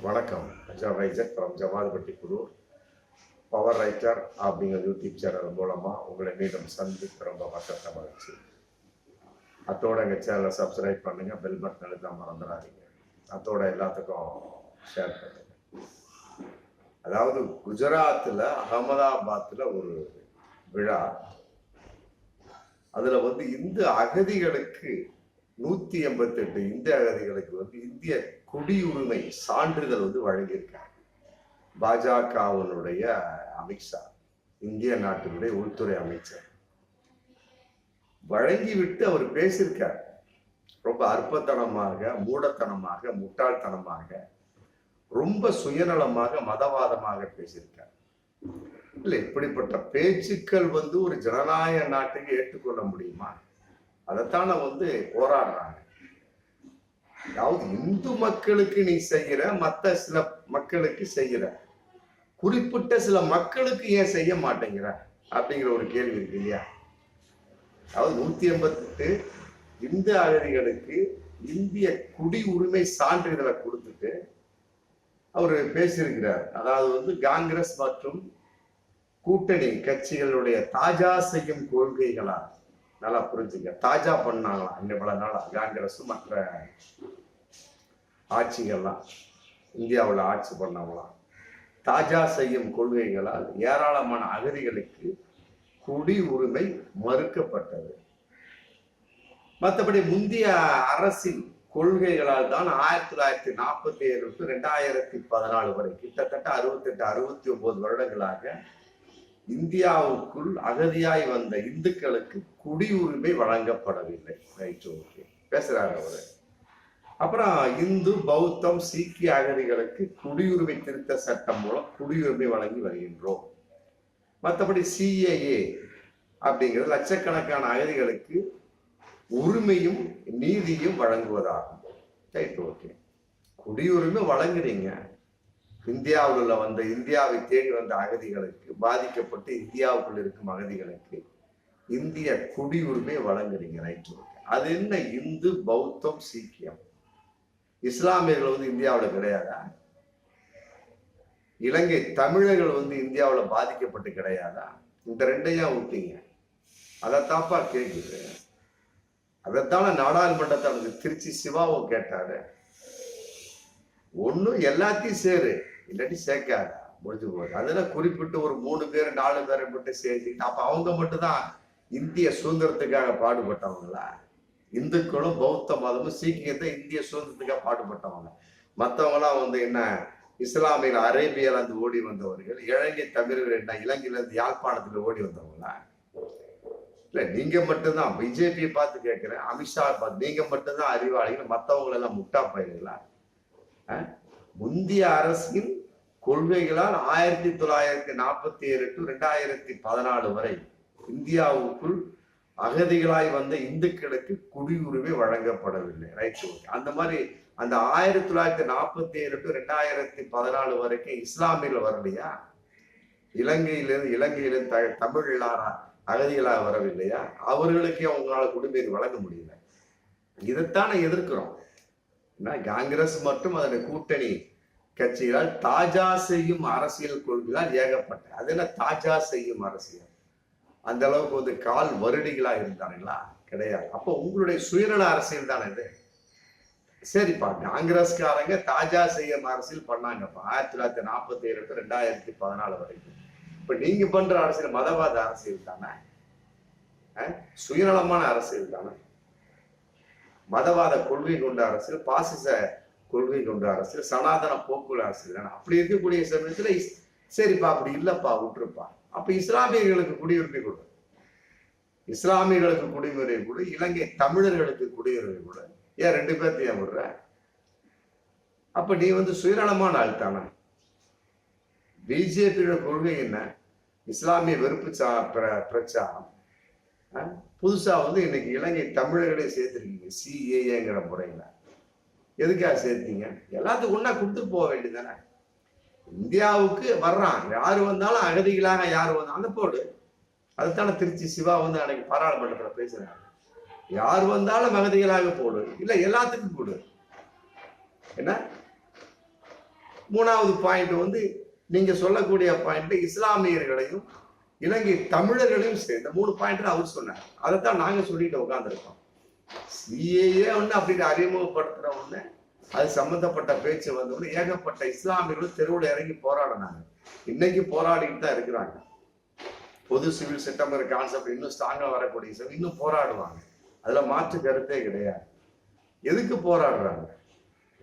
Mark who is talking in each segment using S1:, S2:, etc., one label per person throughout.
S1: வணக்கம். அஜாப் ரைசர் from Javadhupatti Pudur. Power writer அப்படிங்கிற யூடியூப் சேனல் மூலமாக உங்களை மீண்டும் சந்தித்து ரொம்ப மற்ற மகிழ்ச்சி. அத்தோட எங்கள் சேனலை சப்ஸ்கிரைப் பண்ணுங்கள், பெல் பட்டன் அழுத்த மறந்துடாதீங்க. அத்தோட எல்லாத்துக்கும் ஷேர் பண்ணுங்க. அதாவது குஜராத்தில் அகமதாபாத்தில் ஒரு விழா. அதில் இந்து அகதிகளுக்கு 188 இந்திய அகதிகளுக்கு இந்திய குடியுரிமை சான்றிதழ் வழங்கியிருக்காங்க. பாஜகவினுடைய அமித்ஷா, இந்திய நாட்டினுடைய உள்துறை அமைச்சர் வழங்கிவிட்டு அவர் பேசியிருக்கார். ரொம்ப அற்பத்தனமாக, மூடத்தனமாக, முட்டாள்தனமாக, ரொம்ப சுயநலமாக, மதவாதமாக பேசியிருக்கார். இல்லை, இப்படிப்பட்ட பேச்சுக்கள் ஒரு ஜனநாயக நாட்டுக்கு ஏற்றுக்கொள்ள முடியுமா? அதைத்தான போராடுறாங்க. அதாவது இந்து மக்களுக்கு நீ செய்கிற, மற்ற சில மக்களுக்கு செய்கிற, குறிப்பிட்ட சில மக்களுக்கு ஏன் செய்ய மாட்டேங்கிற அப்படிங்கிற ஒரு கேள்வி இருக்கு இல்லையா? அதாவது 188 இந்து அகதிகளுக்கு இந்திய குடியுரிமை சான்றிதழை கொடுத்துட்டு அவர் பேசியிருக்கிறார். அதாவது காங்கிரஸ் மற்றும் கூட்டணி கட்சிகளுடைய தாஜா செய்யும் கொள்கைகளால், நல்லா புரிஞ்சுங்க, தாஜா பண்ணாங்களாம் இன்னும் பல நாளா காங்கிரஸும் மற்ற ஆட்சிகள்லாம் இந்தியாவில் ஆட்சி பண்ணவங்களாம். தாஜா செய்யும் கொள்கைகளால் ஏராளமான அகதிகளுக்கு குடியுரிமை மறுக்கப்பட்டது. மற்றபடி முந்தைய அரசின் கொள்கைகளால் தான் 1947 to 2014 வரை கிட்டத்தட்ட 68, 69 வருடங்களாக இந்தியாவுக்குள் அகதியாய் வந்த இந்துக்களுக்கு குடியுரிமை வழங்கப்படவில்லை. ரைட், ஓகே, பேசுறாரு அவரு. அப்புறம் இந்து, பௌத்தம், சீக்கிய அகதிகளுக்கு குடியுரிமை திருத்த சட்டம் மூலம் குடியுரிமை வழங்கி வருகின்றோம். மற்றபடி சிஏஏ அப்படிங்கிறது லட்சக்கணக்கான அகதிகளுக்கு உரிமையும் நீதியும் வழங்குவதாகும். ரைட், ஓகே, குடியுரிமை வழங்குறீங்க. இந்தியாவை தேடி வந்த அகதிகளுக்கு, பாதிக்கப்பட்டு இந்தியாவுக்குள் இருக்கும் அகதிகளுக்கு இந்திய குடியுரிமை வழங்குறீங்க. Right, okay. அது என்ன இந்து, பௌத்தம், சீக்கியம்? இஸ்லாமியர்கள் இந்தியாவில் கிடையாதா? இலங்கை தமிழர்கள் இந்தியாவில் பாதிக்கப்பட்டு கிடையாதா? இந்த ரெண்டையும் விட்டீங்க. அதைத்தாப்பா கேட்குது. அதைத்தான நாடாளுமன்றத்தில் திருச்சி சிவாவும் கேட்டாரு. ஒன்னும் எல்லாத்தையும் சேரு, இல்லாட்டி சேர்க்காத, முடிஞ்சு போகுது. அதுல குறிப்பிட்டு ஒரு 3 பேர் 4 பேரை மட்டும் சேர்த்துக்கிட்டு அப்ப அவங்க மட்டும்தான் இந்திய சுதந்திரத்துக்காக பாடுபட்டவங்களா? இந்துக்களும் பௌத்த மதமும் சீக்கியத்தை இந்திய சுதந்திரத்துக்காக பாடுபட்டவங்க. மற்றவங்களாம் என்ன, இஸ்லாமிய அரேபியால ஓடி வந்தவர்கள், இலங்கை தமிழர்கள் என்ன இலங்கையில யாழ்ப்பாணத்துல ஓடி வந்தவங்களா? இல்ல, நீங்க மட்டும்தான், பிஜேபியை பார்த்து கேட்கிறேன், அமித்ஷா பார்த்து, நீங்க மட்டும்தான் அறிவாளிகள், மற்றவங்க எல்லாம் முட்டா பயிர்களா? முந்தைய அரசின் கொள்கைகளால் 1947 to 2014 வரை இந்தியாவுக்குள் அகதிகளாய் வந்த இந்துக்களுக்கு குடியுரிமை வழங்கப்படவில்லை. ரைட், அந்த மாதிரி அந்த 1947 to 2014 வரைக்கும் இஸ்லாமியர்கள் வரலையா? இலங்கையிலிருந்து தமிழ் அகதிகளாக வரவில்லையா? அவர்களுக்கே அவங்களால குடியுரிமை வழங்க முடியல. இதைத்தானே எதிர்க்கிறோம். காங்கிரஸ் மற்றும் அதன் கூட்டணி கட்சிகளால் தாஜா செய்யும் அரசியல் கொள்கைகளால் ஏகப்பட்ட, அது என்ன தாஜா செய்யும் அரசியல்? அந்த அளவுக்கு கால் வருடிகளா இருந்தாங்களா? கிடையாது. அப்போ உங்களுடைய சுயநல அரசியல் தானே இது. சரிப்பா, காங்கிரஸ்காரங்க தாஜா செய்யும் அரசியல் பண்ணாங்கப்பா 1947 to 2014 வரைக்கும். இப்ப நீங்க பண்ற அரசியல் மதவாத அரசியல் தானே, சுயநலமான அரசியல் தானே, மதவாத கொள்கை கொண்ட அரசியல், பாசிச கொள்கை கொண்ட அரசியல், சனாதன போக்குள்ள அரசியல் தானே. அப்படி இருக்கக்கூடிய சமயத்துல சரிப்பா, அப்படி இல்லப்பா, விட்டுருப்பா. அப்ப இஸ்லாமியர்களுக்கு குடியுரிமை கொடு, இஸ்லாமியர்களுக்கு குடியுரிமை கொடு, இலங்கை தமிழர்களுக்கு குடியுரிமை கொடு. ஏன் 2 பேர்த்தையும் விடுற? அப்ப நீ சுயநலமான ஆள் தானே. பிஜேபியோட கொள்கை என்ன? இஸ்லாமிய வெறுப்பு பிரச்சாரம். புதுசா இன்னைக்கு இலங்கை தமிழர்களே சேர்த்திருக்கீங்க சிஏஏங்கிற முறையில. எதுக்காக சேர்த்தீங்க? எல்லாத்துக்கும் ஒன்னா கொடுத்துட்டு போக வேண்டியதானே. இந்தியாவுக்கு வர்றான், யாரு வந்தாலும் அகதிகளாக யாரு வந்தாலும் போடு. அதுதானே திருச்சி சிவா அன்னைக்கு பாராளுமன்றத்தில் பேசுறாங்க. யார் வந்தாலும் அகதிகளாக போடு, இல்ல எல்லாத்துக்கும் கொடு. என்ன மூணாவது பாயிண்ட் வந்து நீங்க சொல்லக்கூடிய பாயிண்ட் இஸ்லாமியர்களையும் இலங்கை தமிழர்களையும் சரி, இந்த 3 பாயிண்ட் அவர் சொன்னார். அதைத்தான் நாங்க சொல்லிட்டு உட்காந்துருக்கோம். சிஏஏ ஒண்ணு அப்படின்னு அறிமுகப்படுத்துற உடனே அது சம்பந்தப்பட்ட பேச்சு வந்தோடனே ஏகப்பட்ட இஸ்லாமியர்கள் தெருவில் இறங்கி போராடினாங்க. இன்னைக்கு போராடிட்டு தான் இருக்கிறாங்க. பொது சிவில் சட்டமன்ற கான்செப்ட் இன்னும் ஸ்ட்ராங்கா வரக்கூடிய இன்னும் போராடுவாங்க. அதுல மாற்று கருத்தே கிடையாது. எதுக்கு போராடுறாங்க?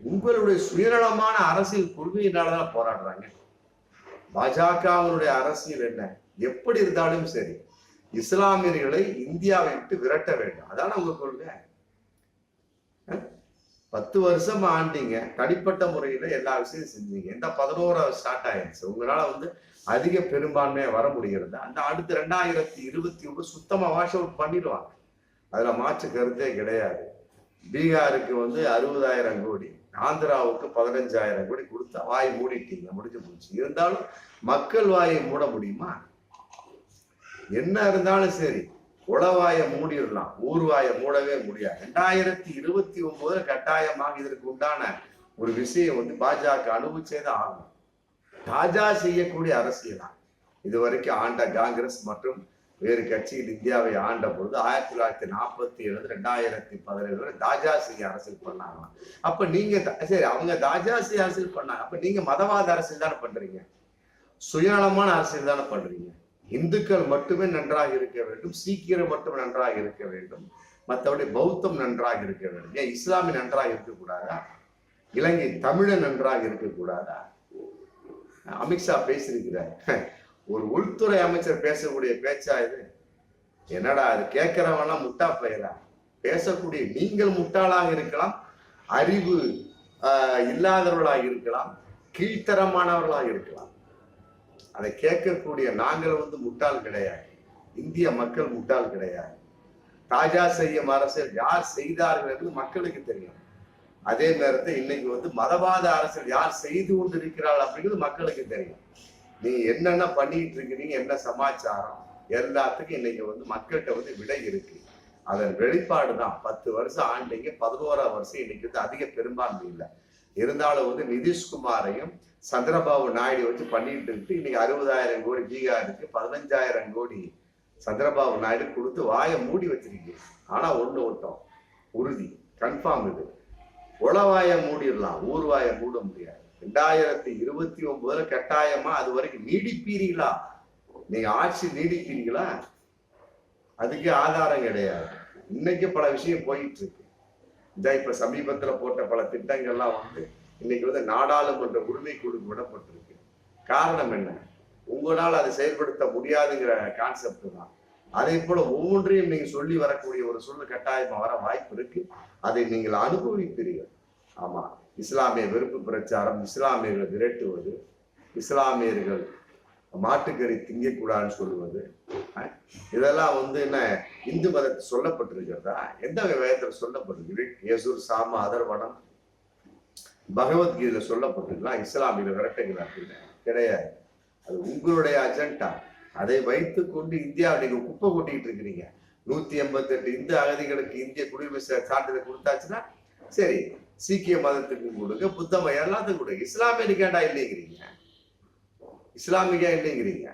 S1: உங்களுடைய சுயநலமான அரசியல் கொள்கையினாலதான் போராடுறாங்க. பாஜகவினுடைய அரசியல் என்ன? எப்படி இருந்தாலும் சரி, இஸ்லாமியர்களை இந்தியாவை விட்டு விரட்ட வேண்டும். அதான உங்க கொள்கை. 10 வருஷம் ஆண்டீங்க, தனிப்பட்ட முறையில எல்லா விஷயம் செஞ்சீங்க. இந்த 11 ஸ்டார்ட் ஆயிடுச்சு. உங்களால வந்து அதிக பெரும்பான்மையா வர முடிகிறது. அந்த அடுத்து 2021 சுத்தமா வாஷ் அவுட் பண்ணிடுவாங்க. அதுல மாற்று கருத்தே கிடையாது. பீகாருக்கு வந்து 60,000 கோடி, ஆந்திராவுக்கு 15,000 கோடி கொடுத்தா வாய் மூடிட்டீங்க, முடிஞ்சு போச்சு. இருந்தாலும் மக்கள் வாயை மூட முடியுமா? என்ன இருந்தாலும் சரி, உளவாயை மூடிடலாம், ஊர்வாயை மூடவே முடியாது. 2029 கட்டாயமாக இதற்கு உண்டான ஒரு விஷயம் வந்து பாஜக அனுபவிச்சேதான் ஆகும். தாஜா செய்யக்கூடிய அரசியலா இதுவரைக்கும் ஆண்ட காங்கிரஸ் மற்றும் வேறு கட்சியில் இந்தியாவை ஆண்ட பொழுது 1947 2017 வரை தாஜா செய்ய அரசியல் பண்ணாங்களாம். அப்ப நீங்க சரி, அவங்க தாஜா செய்ய அரசியல் பண்ணாங்க. அப்ப நீங்க மதவாத அரசியல் தானே பண்றீங்க, சுயநலமான அரசியல் தானே பண்றீங்க. இந்துக்கள் மட்டுமே நன்றாக இருக்க வேண்டும், சீக்கியர் மட்டும் நன்றாக இருக்க வேண்டும், மற்றபடி பௌத்தம் நன்றாக இருக்க வேண்டும். ஏன் இஸ்லாமிய நன்றாக இருக்கக்கூடாதா? இலங்கை தமிழன் நன்றாக இருக்கக்கூடாதா? அமித்ஷா பேசியிருக்கிறார். ஒரு உள்துறை அமைச்சர் பேசக்கூடிய பேச்சா இது? என்னடா அது? கேட்கிறவெல்லாம் முட்டா பயிரா? பேசக்கூடிய நீங்கள் முட்டாளாக இருக்கலாம், அறிவு இல்லாதவர்களாக இருக்கலாம், கீழ்த்தரமானவர்களாக இருக்கலாம். அதை கேட்கக்கூடிய நாங்கள் வந்து முட்டாள் கிடையாது. இந்திய மக்கள் முட்டாள் கிடையாது. தாஜா செய்யும் அரசியல் யார் செய்தார்கள் என்று மக்களுக்கு தெரியும். அதே நேரத்தை இன்னைக்கு வந்து மதவாத அரசியல் யார் செய்து கொண்டு இருக்கிறாள் அப்படிங்கிறது மக்களுக்கு தெரியும். நீங்க என்னென்ன பண்ணிட்டு இருக்கிறீங்க, என்ன சமாச்சாரம், எல்லாத்துக்கும் இன்னைக்கு வந்து மக்கள்கிட்ட வந்து விடை இருக்கு. அதன் வெளிப்பாடு தான் 10 வருஷம் ஆண்டீங்க, 11ஆம் வருஷம் இன்னைக்கு வந்து அதிக பெரும்பான்மை இல்லை. இருந்தாலும் வந்து நிதிஷ்குமாரையும் சந்திரபாபு நாயுடு வச்சு பண்ணிட்டு இருக்கு. இன்னைக்கு 60,000 கோடி பீகாருக்கு, 15,000 கோடி சந்திரபாபு நாயுடு கொடுத்து வாயை மூடி வச்சிருக்கு. ஆனா ஒண்ணு ஒட்டம் உறுதி, கன்ஃபார்ம், இது உளவாய மூடிடலாம், ஊர்வாய மூட முடியாது. 2029 கட்டாயமா அது வரைக்கும் நீடிப்பீர்களா? நீங்க ஆட்சி நீடிப்பீர்களா? அதுக்கு ஆதாரம் கிடையாது. இன்னைக்கு பல விஷயம் போயிட்டு இருக்கு. இந்த இப்ப சமீபத்துல போட்ட பல திட்டங்கள்லாம் வந்து இன்னைக்கு வந்து நாடாளுமன்ற உரிமை குழு விடப்பட்டிருக்கு. காரணம் என்ன? உங்களால் அதை செயல்படுத்த முடியாதுங்கிற கான்செப்ட் தான். அதே போல ஒவ்வொன்றையும் நீங்க சொல்லி வரக்கூடிய ஒரு சூழல் கட்டாயமா வர வாய்ப்பு இருக்கு. அதை நீங்கள் அனுபவிப்பீர்கள். ஆமா, இஸ்லாமிய வெறுப்பு பிரச்சாரம், இஸ்லாமியர்களை விரட்டுவது, இஸ்லாமியர்கள் மாட்டுக்கறி திங்கக்கூடாதுன்னு சொல்லுவது, இதெல்லாம் வந்து என்ன இந்து மதத்தில் சொல்லப்பட்டிருக்கிறதா? எந்த வேதத்துல சொல்லப்பட்டிருக்கு? யசூர் சாம அதர்வனம் பகவத்கீதையில சொல்லப்பட்டிருக்கலாம் இஸ்லாமியர்கள் விரட்டுகிறார்கள் கிடையாது. அது உங்களுடைய அஜெண்டா. அதை வைத்துக் கொண்டு இந்தியாவை நீங்க குப்பை கொட்டிட்டு இருக்கிறீங்க. 188 இந்து அகதிகளுக்கு இந்திய குடியுரிமை சான்றிதழ் கொடுத்தாச்சுன்னா சரி, சீக்கிய மதத்துக்கு கொடுங்க, புத்த மதம் எல்லாத்துக்கும் கொடுங்க. இஸ்லாமியனுக்கு ஏண்டா இல்லைங்கிறீங்க? இஸ்லாமிக்கா இல்லைங்கிறீங்க?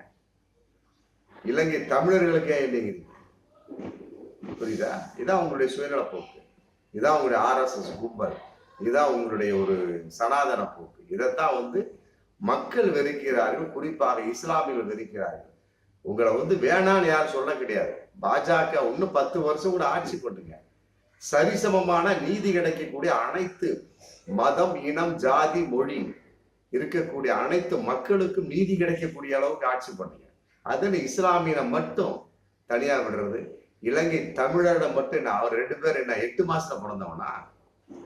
S1: இலங்கை தமிழர்களுக்கே இல்லைங்கிறீங்க? புரியுதா? இதான் உங்களுடைய சுயநல போக்கு, இதான் உங்களுடைய RSS கும்பல், இதுதான் உங்களுடைய ஒரு சனாதன போக்கு. இதைத்தான் வந்து மக்கள் வெறுக்கிறார்கள், குறிப்பாக இஸ்லாமியர்கள் வெறுக்கிறார்கள். உங்களை வந்து வேணான்னு யாரும் சொல்ல கிடையாது. பாஜக இன்னும் 10 வருஷம் கூட ஆட்சி பண்ணுங்க. சரிசமமான நீதி கிடைக்கக்கூடிய அனைத்து மதம், இனம், ஜாதி, மொழி இருக்கக்கூடிய அனைத்து மக்களுக்கும் நீதி கிடைக்கக்கூடிய அளவுக்கு ஆட்சி பண்ணுங்க. அதுல இஸ்லாமியனை மட்டும் தனியா விடுறது, இலங்கை தமிழரிடம் மட்டும் என்ன, அவர் 2 பேர் என்ன 8 மாசத்துல பிறந்தவனா?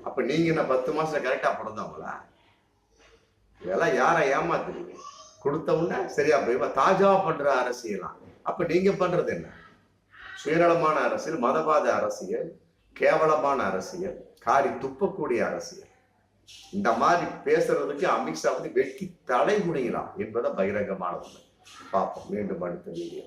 S1: அப்ப நீங்க என்ன 10 மாசத்துல கரெக்டா பிறந்தவங்களா? இதெல்லாம் யாரை ஏமாத்துறீங்க? கொடுத்தவங்க சரியா போய் தாஜா பண்ற அரசியலாம். அப்ப நீங்க பண்றது என்ன? சுயநலமான அரசியல், மதவாத அரசியல், கேவலமான அரசியல், காரி துப்பக்கூடிய அரசியல். இந்த மாதிரி பேசுறதுக்கு அமித்ஷா வந்து வெட்டி தலை குனியலாம் என்பதை பகிரங்கமான உண்மை. பார்ப்போம் மீண்டும் அடுத்த வீடியோ.